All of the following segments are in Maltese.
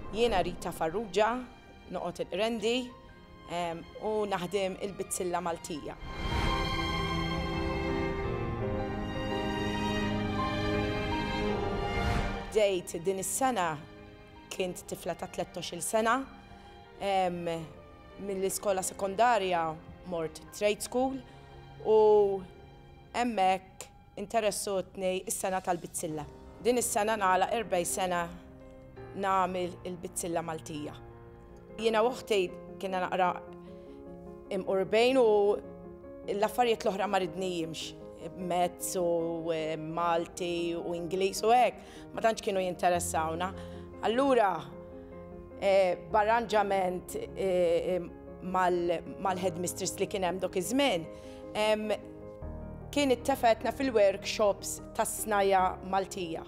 Jiena Rita Farrugia, noqgħod il-Qrendi u naħdem il-Bizzilla Maltija. Bdejt din is-sena kint tifla ta' 13-il sena mill-iskola sekondarja mort trade school u hemmhekk interessutni is-sena tal-Bizzilla. Din is-sena nagħlaq 4 sena nagħmel il-Bizzilla Maltija. Jiena uħti kienna naqra imqurbejn u l-affarijiet l-oħra ma ridnijimx. Mezz u Malti u Ingliż u hekk, ma tantx kienu jinteressawna. Allura b'arranġament mal-headmistress li kien hemm dak iż-żmien, kien ittefetna fil-workshops tas-snajja Maltija.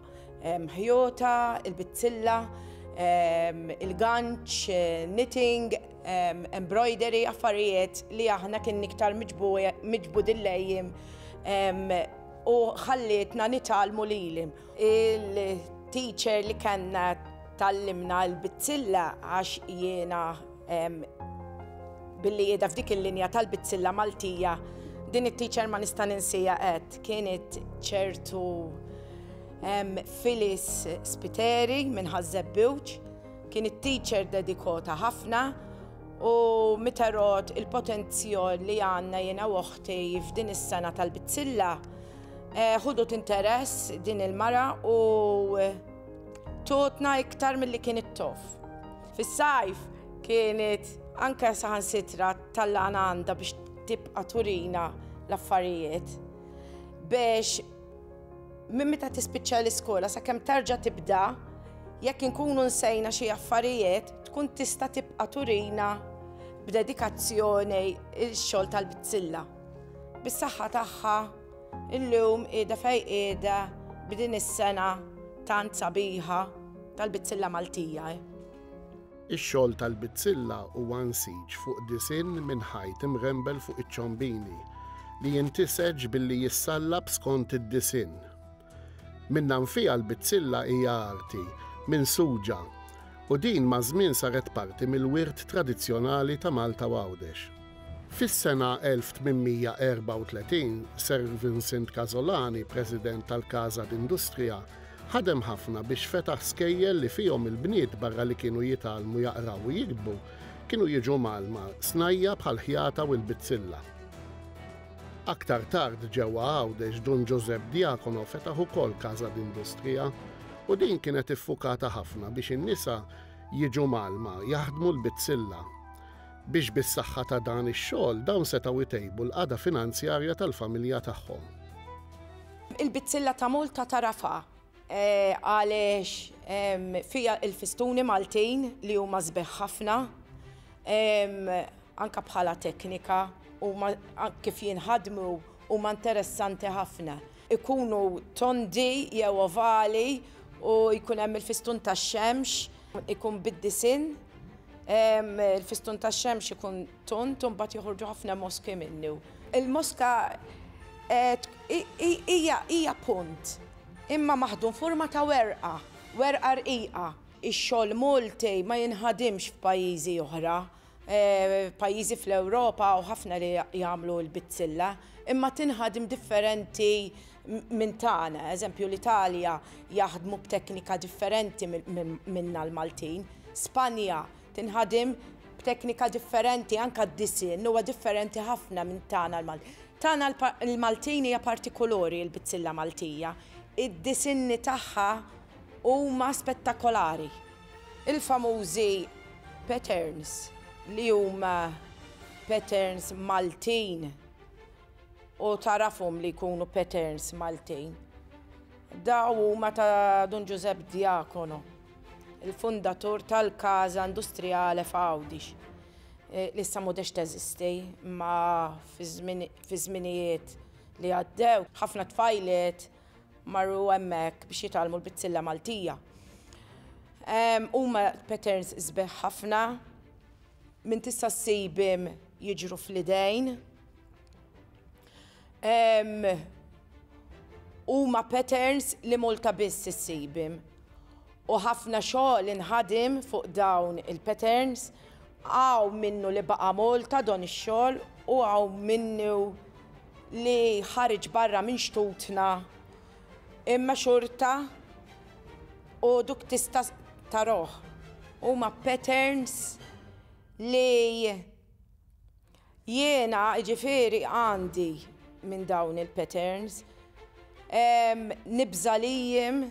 Ħjota, il-bizzilla, il-ganċ, knitting, embroidery, affarijiet li aħna kien iktar miġbu dillejjim u ħallietna nitalmu lilim. Il-teacher li kellna tallimna l-bizzilla għax jiena billi qiegħda f'dik il-linja tal-Bizzilla Maltija, din it-teacher ma nista' ninsija qed kienet ċertu Phyllis Spiteri minn Ħażebbuġ, kienet teacher dedikata ħafna u miterot il-potenzjol li għandna jiena u uħti f'din is-sena tal-Bizzilla ħudut interess din il-mara u totna iktar milli kienet tof. Fis-sajf kienet anke saħansitra tal-għana għandha biex tibqa' turina l-affarijiet biex minn meta tispiċċa l-iskola sakemm terġa' tibda jekk inkunu nsejna xi affarijiet tkun tista' tibqa' turina b'dedikazzjoni x-xogħol tal-Bizzilla. Bis-saħħa tagħha illum qiegħda fejn qiegħda b'din is-sena tant sabiħa tal-Bizzilla Maltija. Ix-xogħol tal-Bizzilla huwa nsiġ fuq disinn minn ħajt imrembel fuq iċ-ċombini li jintiseġ billi jissallab skont id-disinn. Minnan fija l-Bizzilla hija arti minn suġa u din ma' żmien saret parti mill-wirt tradizzjonali ta' Malta u Għawdex. Fis-sena 1834 Sir Vincent Casolani, President tal-Casa d'Industrija, ħadem ħafna biex fetaħ skejjel li fihom il-bniet barra li kienu jitalmu jaqraw u jikbu kienu jiġu malma snajja bħal ħjata u l-Bizzilla. Aktar tard ġewwa Għawdex Dun Giuseppe Diacono fetaħ ukoll Casa d'Industrija u din kienet iffukata ħafna biex in-nisa jiġu malma jaħdmu l-Bizzilla. Biex bis-saħħa ta' dan ix-xogħol dawn setgħu jtejbu l-qagħda finanzjarja tal-familja tagħhom. Il-Bizzilla ta' Malta tarafha għaliex fija il-fistuni Maltin li huma sbeħ ħafna anke bħala teknika u kif jinħadmu huma interessanti ħafna. Ikunu tondi jew ovali u jkun hemm il-fistun tax-xemx, ikun bid-disinn, il-fistun tax-xemx ikun tont u mbagħad joħorġu ħafna moski minnu. Il-moska hija punt, imma maħdum forma ta' werqa rqiqa. Ix-xogħol Malti ma jinħadimx f'pajjiżi oħra. Pajjiżi fl-Ewropa u ħafna li jagħmlu l-Bizzilla, imma tinħadim differenti minn tagħna. Eżempju l-Italja jaħdmu b'teknika differenti minna l-Maltin. Spanja tinħadim b'teknika differenti, anke d-disinn huwa differenti ħafna minn tagħna l-Maltin. Tagħna l-Maltin hija partikolari l-Bizzilla Maltija. Id-disinni tagħha huma spettakolari. Il-famużi patterns li huma patterns Maltin u tarafhom li jkunu patterns Maltin. Daw huma ta' Dun Giuseppe Diacono, il-fundatur tal-Casa Industrijali f'Għawdex. Issa m'għadix teżisti, ma fi żminijiet li għaddew ħafna tfajliet marru hemmhekk biex jitalmu l-Bizzilla Maltija. Huma patterns sbeħ ħafna, min tista' ssibhom jiġru fl-idejn. Huma patterns li Malta biss issibhom. U ħafna xogħol inħadem fuq dawn il-patterns, għaw minnu li baqa' Malta don ix-xogħol u għaw minnu li ħareġ barra minn xtutna imma xorta u duk tista' taroh. Huma patterns li jiena ġifieri għandi minn dawn il-patterns nibża lihom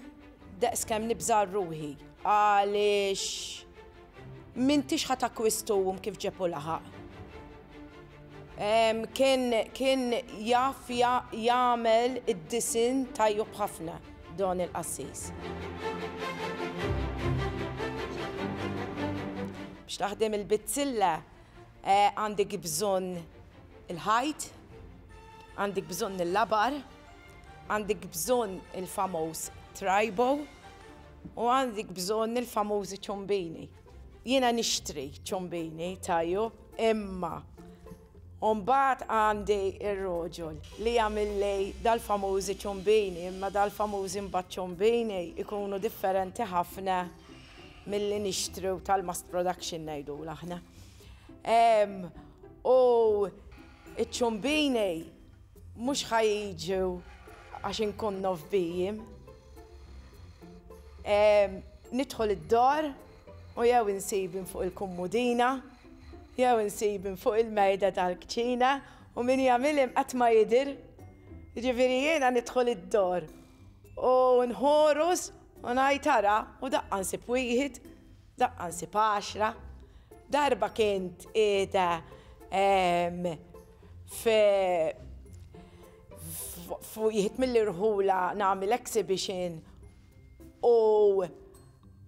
daqskemm nibża ruħi għaliex m'intix ħadd akkwistuhom kif ġepu laħaq. Kien jaf jagħmel id-disin tajjeb ħafna don il-qassis. Biex taħdem il-bitzilla għandek bżonn il-ħajt, għandek bżonn il-labar, għandek bżonn il-famuż trajbo u għandek bżonn il-famużi ċombini. Jiena nixtri ċombini tajjeb, imma mbagħad għandi ir-roġol li jagħmilli dal-famużi ċombini, imma dal-famużi mbagħad ċombini ikunu differenti ħafna milli nixtru tal-mass production ngħidulu aħna. U iċ-ċombini mhux ħajġu għax inkun nofbijiem. Nidħol id-dar u jew insibhom fuq il-kummudina, jew insibhom fuq il-mejda tal-kċina u min jagħmilhom qatt ma jidher. Jiġifieri jiena nidħol id-dar u nħoros u ngħid tara u daqqa nsib wieħed, daqqa nsib 10. Darba kient qiegħda fuq jieħed mill-irħula nagħmel exhibition u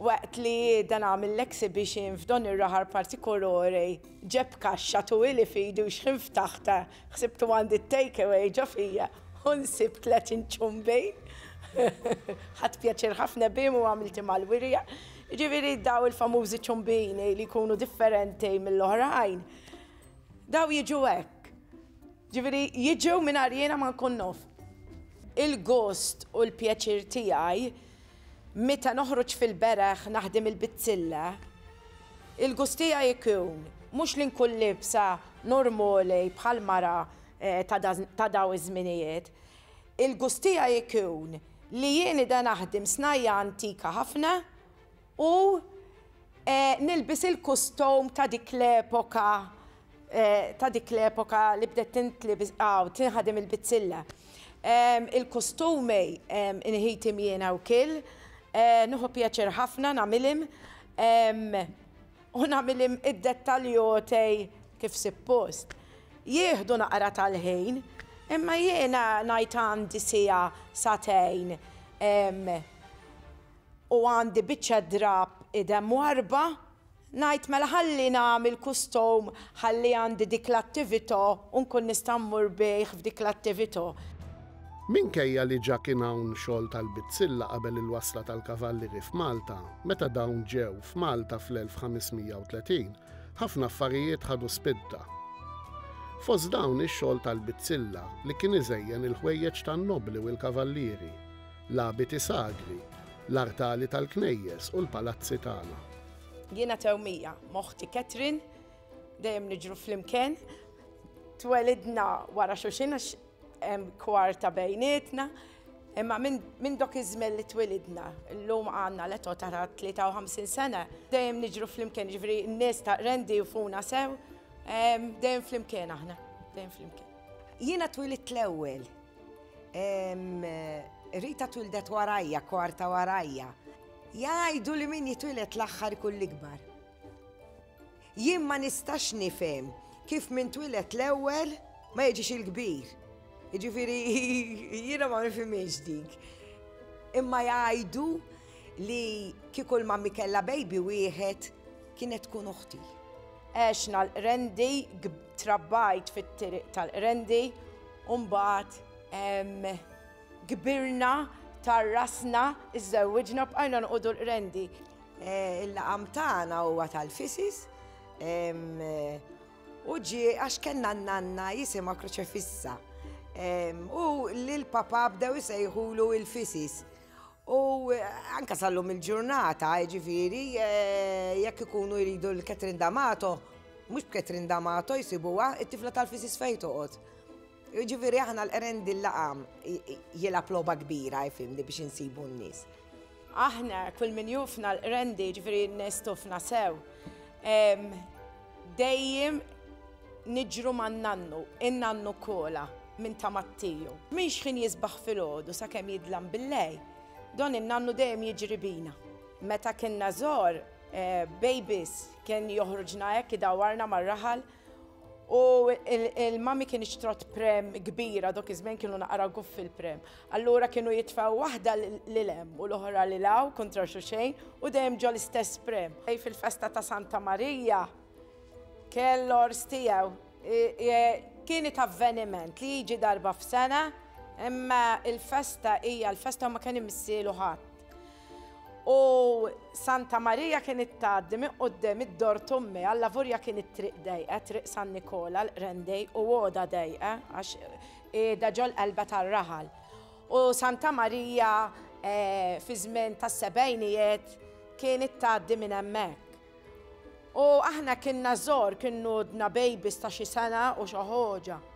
waqt li dan għamil l-exhibition f'don ir-raħar partikolari ġeb kaxxa tuwili fidu x'ħin ftaħta ħsibtu għandi take-away ġo fija u nsib 30 ċumbejn. Ħadd pjaċir ħafna bihom u għamilti mal-wirja. Ġifieri daw il-famużi ċumbini li jkunu differenti mill-oħrajn. Daw jiġu hekk. Ġifieri jiġu mingħajr jiena ma nkun naf. Il-gost u l-pjaċir tiegħi meta noħroġ fil-beraħ naħdem il-bitzilla, il-gost tiegħi jkun mhux li nkun libsa normali bħal mara ta' daw iż-żminijiet. Il-gost tiegħi jkun li jien da naħdem snajja antika ħafna u nilbis il-kustom ta' dik l-epoka li bdet tinħadem il-bitzilla. Il-kostumi inħitim jiena wkoll. Nuħu pjaċir ħafna nagħmilhom u nagħmilhom id-dettaljotej kif suppost. Jieħdu naqra tal-ħin, imma jiena ngħid għandi siegħa satejn u għandi biċċa drab idem warba, ngħid mela ħalli nagħmel kustom ħalli għandi dik l-attività u nkun nista' mmur bih f'dik l-attività. Minkejja li ġa kien hawn xogħol tal-bitzilla qabel il-wasla tal-kavalleri f'Malta, meta dawn ġew f'Malta fl-1530, ħafna affarijiet ħadu spidda. Fost dawn ix-xogħol tal-bitzilla li kien iżejjen il-ħwejjeġ tan-nobli u l-kavallieri, l-abiti sagri, l-artali tal-knejjes u l-palazzi tagħna. Jiena tewmija moħħti Catherine, dejjem niġru flimkien, twelidna wara xulxin kwarta bejnietna, imma minn dok iż-żmien li twilidna, llum għandna l-età ta' 53 sena, dejjem niġru flimkien, ġifieri n-nies ta' rendi u funa sew, dejjem flimkien aħna, dejjem flimkien. Jiena twilit l-ewwel. Rita twildet warajja, kwarta warajja. Jgħidu li min jitwilet l-aħħar kull ikbar. Jien ma nistax nifhem kif min twilet l-ewwel ma jiġix il-kbir. Jiġifieri jiena ma nifhimx dik. Imma jgħidu li kieku l-mammi kellha baby wieħed kienet tkun uħti. Għexna l-rendi, trabbajt fit-triq tal-rendi, u mbagħad kbirna tarrasna, iżżewwiġna bqajna nqogħdu l-rendi. Il-laqam tagħna huwa tal-fisis u ġie għax kellna n-nanna jisimha Kroċefissa. U l-papa bdew isejħulu il-fisis. U anka sallum il-ġurnata, ġifiri, jekk ikunu jridu l-Catherine D'Amato, mux Catherine D'Amato jisibuwa, it-tifla tal-fisis fej toqgħod. Ġifiri aħna l-erendi l-laqam jilab loba kbira, jfimni biex insibu n-nies. Aħna kull min jufna l-erendi, ġifiri n-nistufna sew. Dejjem niġru man nannu, in-nannu kola minn ta' Mattiju. Minn xħin jizbaħ fil-ħodu sa' kem jidlam bil-lej. Don in-nannu dejjem jiġri bina. Meta kienna żgħar, babies kien joħroġna hekk idawarna mar-raħal u il-mami kien ixtrot prem kbira dok iż-żmien kienu naqra guff fil-prem. Allura kienu jitfgħu waħda lil hemm u l-oħra lil hawn kontra xulxejn u dejjem ġol l-istess prem. Fil-festa ta' Santa Marija kell-ors tiegħu kienet avveniment li jiġi darba f'sena. Imma il-festa hija l-festa ma kien imissielu ħadd. U Santa Marija kienet tgħaddi minn quddiem id-dor Tummi, alla Vurja kien it-triq dejqa, triq San Nikola l-Rendej u għoda dejqa għax da ġol qalba tar-raħal. U Santa Marija fi żmien tas-sebgħinijiet kienet tgħaddi minn hemmhekk. U aħna kienna żgħar kienu dna babies ta' xi sena u xi ħoġa.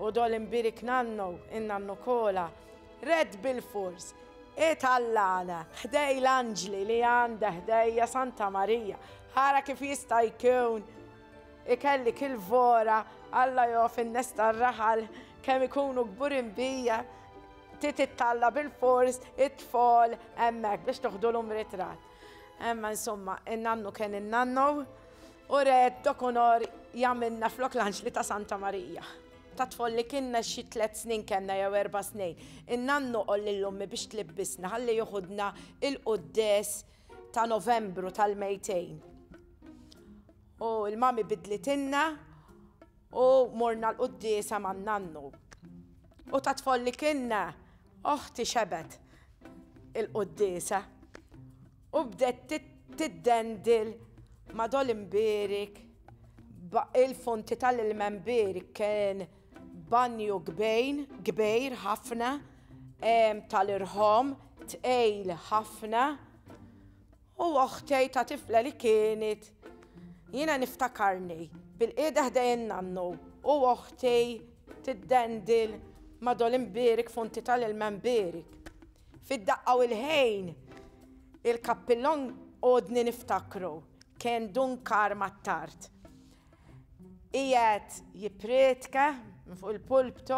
U dol imbirik nannu, in-nannu kola, red bil-furs, tallana, ħdej l-anġli li għanda ħdejja Santa Marija, ħara kif jista' jkun, ikelli kil-vora, Alla jof in-nes tar-raħal, kemm ikunu kburin bija, titalla bil-furs, it-tfal, hemmhekk biex toħdulhom ritrat. Imma insomma, in-nannu kien in-nannu, u red dokunor jagħmilna flok l-anġli ta' Santa Marija. Ta' tfal li kienna xi 3 snin kellna jew 4 snin. In-nannu qol lill-ummi biex tlibbisna ħalli joħodna il-quddess ta' Novembru tal-200. U l-mami bidlitinna u morna l-quddesa man-nannu. U ta' tfal li kienna oħti xebet il-quddesa. U bdet tiddendil ma' dol imbirik il-fonti tal-ilmen birik kien banju kbejr ħafna tal-irħom, tqejl ħafna u oħtej ta' tifla li kienet jiena niftakarni bil-qiegħda ħdej in-nannu u oħtej tiddendil ma' dol imbirik fonti tal-ilmen birik. Fid-daqqa u l-ħejn il-kappillon għodni niftakru kien Dunkar mat-Tart. Qiegħed jippretka fuq il-pulpto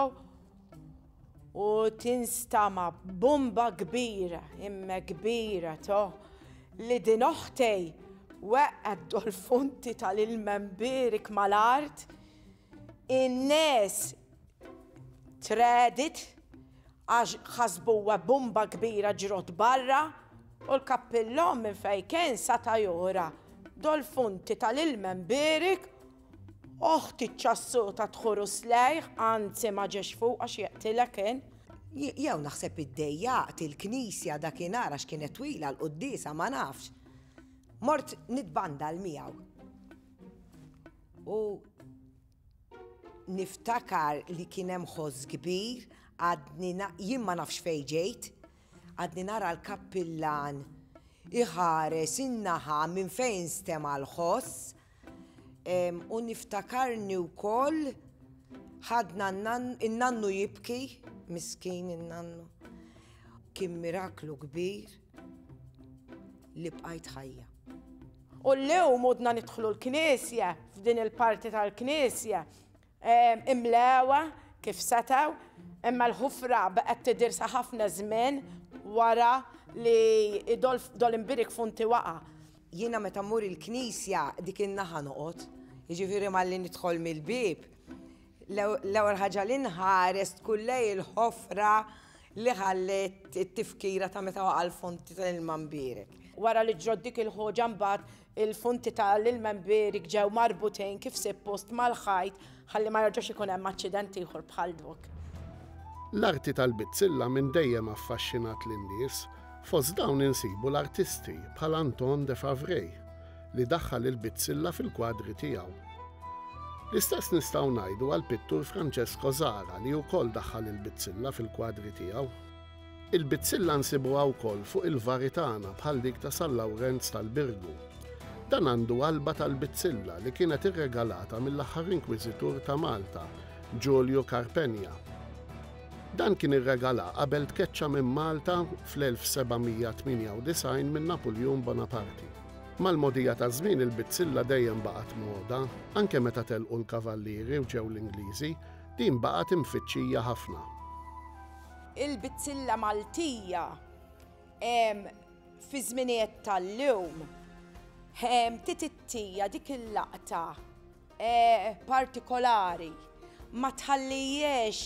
u tinstama bomba kbira, imma kbira li din oħtej weqqed dol-fonti tal-ilmen birik mal-art, in-nies tredit għax ħasbuha bomba kbira ġrot barra u l-kappillon minn fejn kien sata' jora dol-fonti tal-ilmen birik oħti ċassuta tħuru slejħ, anzi ma ġex fuq għax jeqtila kien. Jew naħseb id-dejjaqt il-knisja dakinhar għax kienet twila l-quddisa ma nafx. Mort nitbanda l-miegħu. U niftakar li kien hemm ħoss kbir, jien ma nafx fejn ġejt, għadni nara l-kappillan iħares in-naħa minn fejn stema l-ħoss. U niftakarni wkoll ħadna in-nannu jibki, miskin in-nannu. Kien miraklu kbir li bqajt ħajja. U l-lewm udna nidħlu l-knisja, f'din il-parti tal-knisja, imlewa kif setaw, imma l-ħufra baqgħet tidirsa ħafna żmien wara li dol imbirik funti waqa'. Jiena meta mmur il-knisja dik in-naħa noqgħod, jiġifieri malli nidħol mill-bib. L-ewwel ħaġa li nħares kullej il-ħofra li ħallet it-tifkira ta' meta waqa' l-fonti tal-ilmen birik. Wara li ġrod dik il-ħoġa mbagħad il-fonti tal-ilmen birik ġew marbutin kif suppost mal-ħajt ħalli ma jerġax ikun hemm aċċident ieħor bħal dwok. L-arti tal-bizzilla minn dejjem affaxxinat lin-nies. Fost dawn insibu l-artisti bħal Anton de Favrej li daħħal il-bizzilla fil-kwadri tiegħu. L-istess nistgħu ngħidu għall-pittur Francesco Zara li wkoll daħħal il-bizzilla fil-kwadri tiegħu. Il-bitzilla nsibuha wkoll fuq il-varitana bħal dik ta' San Lawrenz tal-Birgu. Dan għandu qalba tal-bitzilla li kienet irregalata mill-aħħar inkwiżitur ta' Malta, Giulio Carpegna. Dan kien irregala qabel tkeċċa minn Malta fl-1798 minn Napoleon Bonaparte. Mal-modija ta' żmien il-bitzilla dejjem baqgħet moda, anke meta telqu l-kavallieri u ġew l-Ingliżi, din baqgħet imfittxija ħafna. Il-bitzilla Maltija fi żminijiet tal-lum titittija dik il-laqta partikolari ma tħallijiex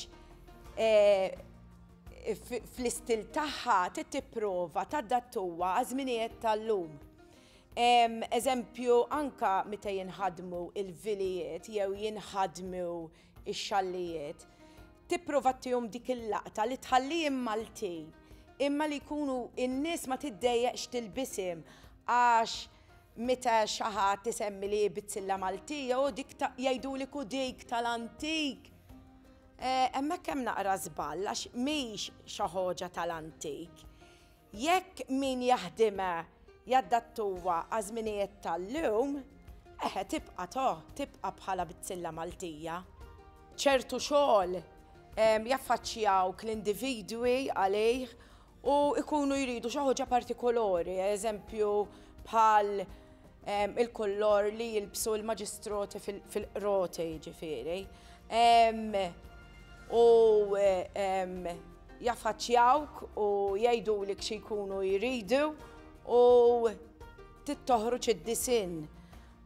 fl-istil tagħha tipprova tadattuha għaż-żminijiet tal-lum. Eżempju, anka meta jinħadmu il-vilijiet jew jinħadmu ix-xallijiet, tipprova tihom dik il-laqta li tħallihom Maltin, imma li jkunu in-nies ma tiddejjeqx tilbishom għax meta xi ħadd isemmi li bitzilla Maltija u dik jgħidulek u dik tal-antik. Hemmhekk hemm naqra żball għax mhix xi ħaġa tal-antik. Jekk min jaħdimha jaddattuha għaż-żminijiet tal-lum, tibqa' bħala bitzilla Maltija. ċertu xogħol jaffaċċjawk l-individwi għalih u jkunu jridu xi ħaġa partikolari, eżempju bħal il-kollor li jilbsu l-maġistroti fil-qroti jiġifieri. U jaffaċċjawk u jgħidulek xi jkunu jridu u tittoħroġ id-disinn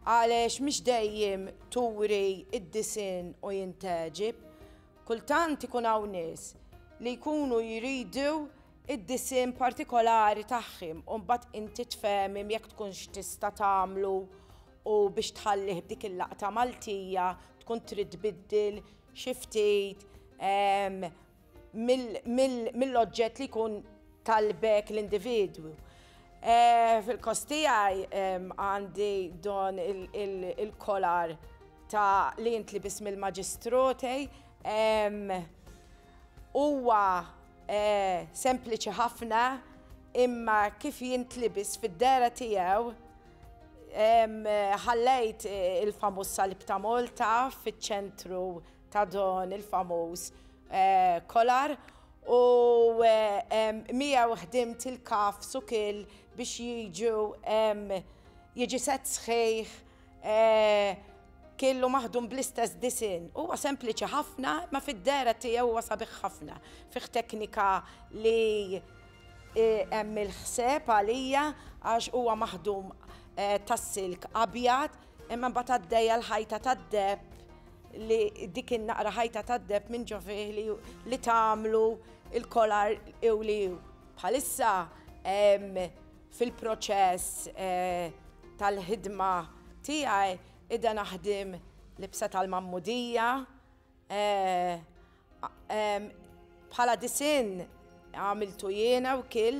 għaliex mhix dejjem turi id-disinn u jinteġib. Kultant ikun hawn nies li jkunu jridu id-disinn partikolari tagħhom u mbagħad inti tfehmhom jekk tkunx tista' tagħmlu u biex tħallih b'dik il-laqta Maltija tkun trid tbiddel xi ftit mill-oġġett li jkun talbek l-individwu. Fil-każ tiegħi għandi don il-kolar ta' li jintlibis mill-maġistroti, huwa sempliċi ħafna imma kif jintlibis fid-dera tiegħu ħallejt il-famuż salib ta' Malta fiċ-ċentru ta' don il-famuż kolar u miegħu ħdimt il-kaf sukil biex jiġi set sħiħ kellu maħdum bl-istess disinn. Huwa sempliċi ħafna, ma fid-dera tiegħu huwa sabiħ ħafna. Fih teknika li hemm il-ħseb għalija għax huwa maħdum tas-silk abjad, imma mbagħad għaddejja l-ħajta tad-deb li dik in-naqra ħajta tad-deb minn ġo fih li tagħmlu il-kolar ewliw. Bħalissa fil-proċess tal-ħidma tiegħi ida naħdim libsa tal-mammudija bħala disinn għamiltu jiena wkoll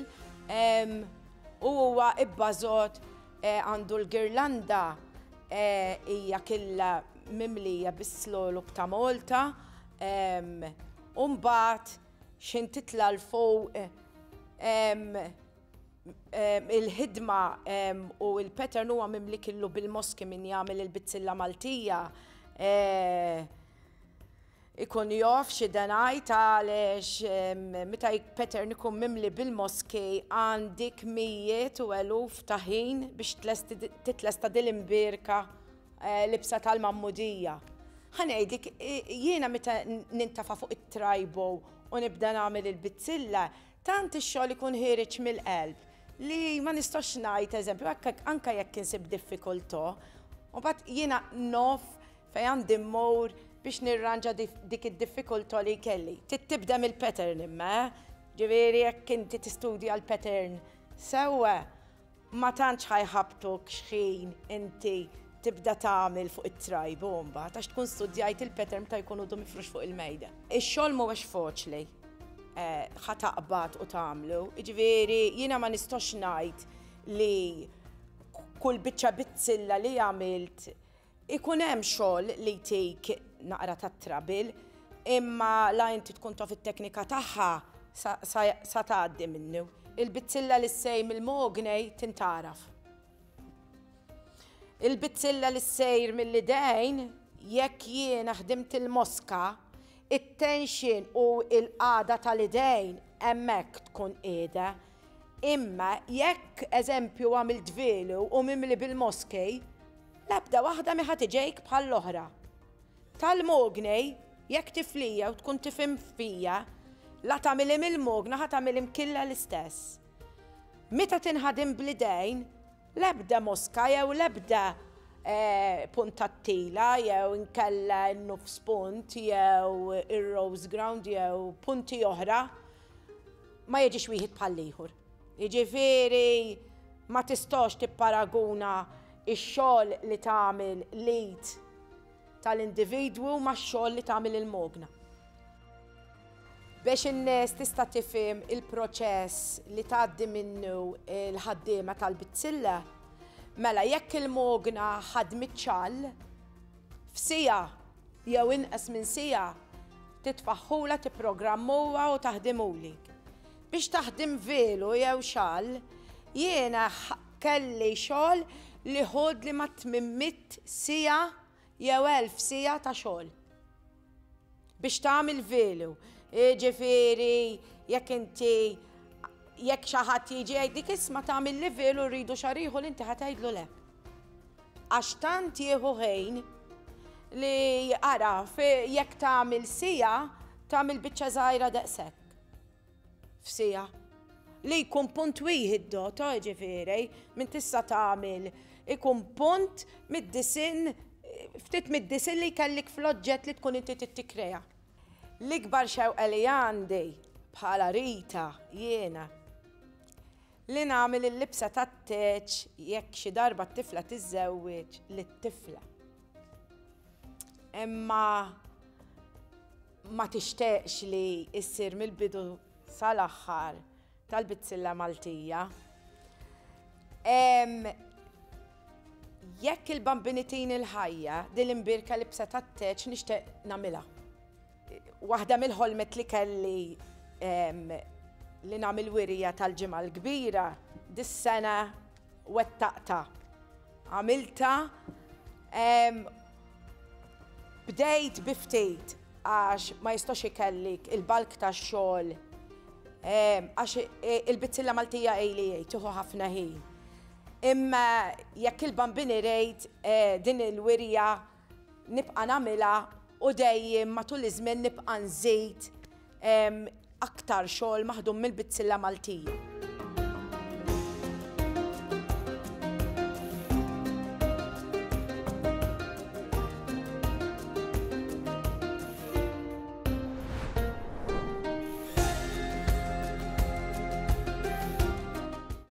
u huwa ibbażot għandu l-girlanda hija killa mimlija bis-slolub ta' Malta u mbagħad x'in titla l-fuq il-ħidma u il-pattern huwa mimli killu bil-moski min jagħmel il-bitzilla Maltija ikun jof xi ngħid għaliex meta pattern ikun mimli bil-moski għandek mijiet u eluf ta' ħin biex titlesta dil-imbirka libsa tal-mammudija. Ħanejdlek jiena meta nintafa' fuq it-trajbo u nibda nagħmel il-bitzilla tant ix-xogħol ikun ħireġ mill-qalb li ma nistax ngħid eżempju anke jekk insib diffikultà u mbagħad jiena nof fejn għandi mmur biex nirranġa dik id-diffikultà li kelli. Tibda mill-pattern imma, ġifieri jekk inti tistudja l-pattern sewwa ma tantx ħajħabtuk x'ħin inti tibda tagħmel fuq it-trajb u mbagħad għax tkun studjajt il-pattern meta jkun għadu mifrux fuq il-mejda. Ix-xogħol mhuwiex faċli ħataqbad u tagħmlu. Jiġifieri jiena ma nistax ngħid li kull biċċa bitzilla li għamilt ikun hemm xogħol li jtik naqra tat-trabil, imma la inti tkun taf it-teknika tagħha sa tgħaddi minnu. Il-bitzilla li ssejr mill-mognej tintaraf. Il-bitzilla li ssejr mill-idejn jekk jiena ħdimt il-moska, it-tenxin u l-qagħda tal-idejn hemmhekk tkun qiegħda. Imma jekk eżempju għamilt velu u mimli bil-moskej, l-ebda waħda mi ħadd iġejk bħall-oħra. Tal-mognej, jekk tiflija u tkun tifhem fija, la tagħmilhom il-mogna ħa tagħmilhom killa l-istess. Meta tinħadem bl-idejn, l-ebda moska jew l-ebda puntattila jew inkella n-nofs punt jew ir-rose ground jew punti oħra ma jiġix wieħed bħal ieħor. Jiġifieri ma tistax tipparaguna x-xogħol li tagħmel lead tal-individwu max-xogħol li tagħmel il-mogna. Biex in-nies tista' tifhem il-proċess li tgħaddi minnu l-ħaddiema tal-bitzilla, mela jekk il-mogna ħadmet xall f'siegħa jew inqas minn siegħa titfaħħula tipprogrammuha u taħdimulek. Biex taħdim velu jew xall, jiena kelli xogħol li ħodli ma 800 siegħa jew 1000 siegħa ta' xogħol. Biex tagħmel velu. Ġifieri jekk inti jekk xi ħadd jiġi jgħidlek isma' tagħmel livell u rridu xahar ieħor inti ħadd tgħidlu le. Għax tant jieħu ħin li ara jekk tagħmel siegħa tagħmel biċċa żgħira daqshekk. F'siegħa. Li jkun punt wieħed dot, ġifieri, min tista' tagħmel ikun punt mid-disin ftit mid-disin li jkellik fl-oġġett li tkun inti tittikrea. L-ikbar xewqa li għandi bħala Rita jiena li nagħmel il-libsa tat-teċ jekk xi darba t-tifla tiżżewweġ lit-tifla. Imma ma tixtieqx li ssir mill-bidu sal-aħħar tal-bitzilla Maltija. Jekk il-bambinitin il-ħajja din l-imbirka libsa tat-teċ nixtieq nagħmilha. Waħda mill-ħolmet li kelli li nagħmel wirja tal-ġimgħa l-kbira dis-sena wettaqta. Għamilta bdejt biftit għax ma jistax ikellik il-balk tax-xogħol għax il-bitzilla Maltija ejli tieħu ħafna ħin. Imma jekk il-bambini rejt din il-wirja nibqa' nagħmilha u dejjem matul iż-żmien nibqa' nżid aktar xogħol maħdum mill-bitzilla Maltija.